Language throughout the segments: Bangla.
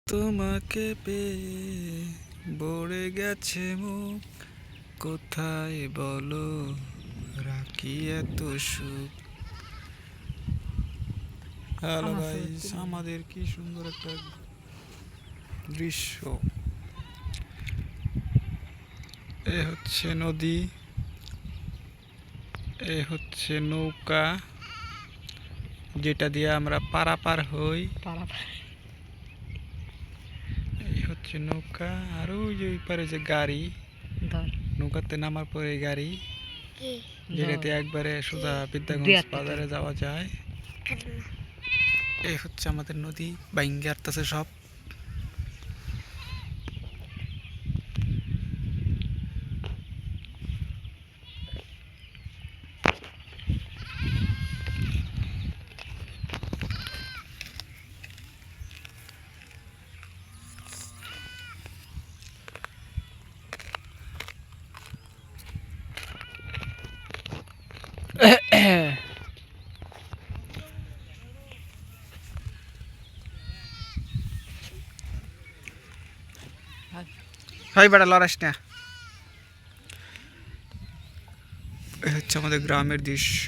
তোমাকে পেয়ে ভরে গেছে মুখ, কোথায় বলো রাখি এত সুখ। হ্যালো গাইস, আমাদের কি সুন্দর একটা দৃশ্য। এ হচ্ছে নদী, এ হচ্ছে নৌকা, যেটা দিয়ে আমরা পারাপার হই। এই হচ্ছে নৌকা, আর ওই যে ওই পারে যে গাড়ি, নৌকাতে নামার পরে গাড়ি, যেটাতে একবারে সোজা বিদ্যাগঞ্জ বাজারে যাওয়া যায়। এই হচ্ছে আমাদের নদী, বাইঙ্গে আসতেছে সব। হাই বেটা, লড়াইস না। এই হচ্ছে আমাদের গ্রামের দৃশ্য।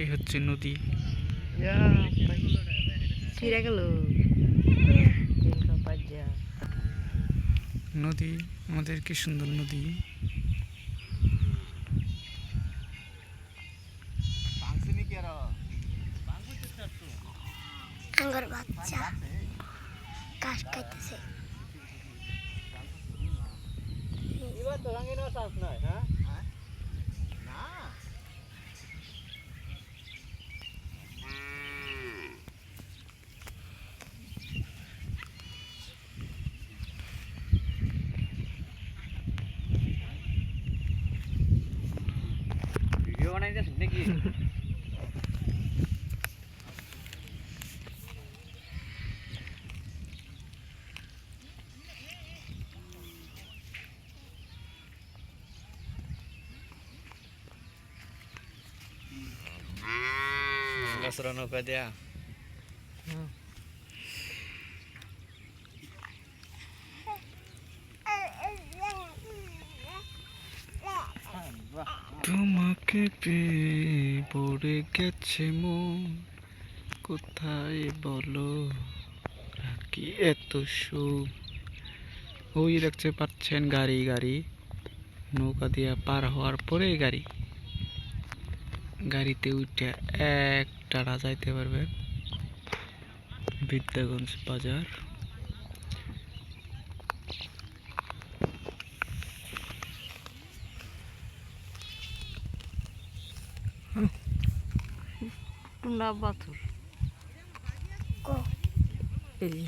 এই হচ্ছে নদী। নদী, আমাদের কি সুন্দর নদী। আঙ্গুর বাচ্চা ঘাস খাইতেছে। ভিডিও বানাইতেছেন নাকি? গাছরা নৌকা দেয়া তোমাকে পেয়ে ভরে গেছে মন, কোথায় বলো রাখি এত সুখ। ওই দেখতে পাচ্ছেন গাড়ি, গাড়ি নৌকা দিয়ে পার হওয়ার পরে গাড়ি, গাড়িতে উঠে এক টানা যাইতে পারবেন বিদ্যাগঞ্জ বাজার। টুন্ডা পাথর কো এই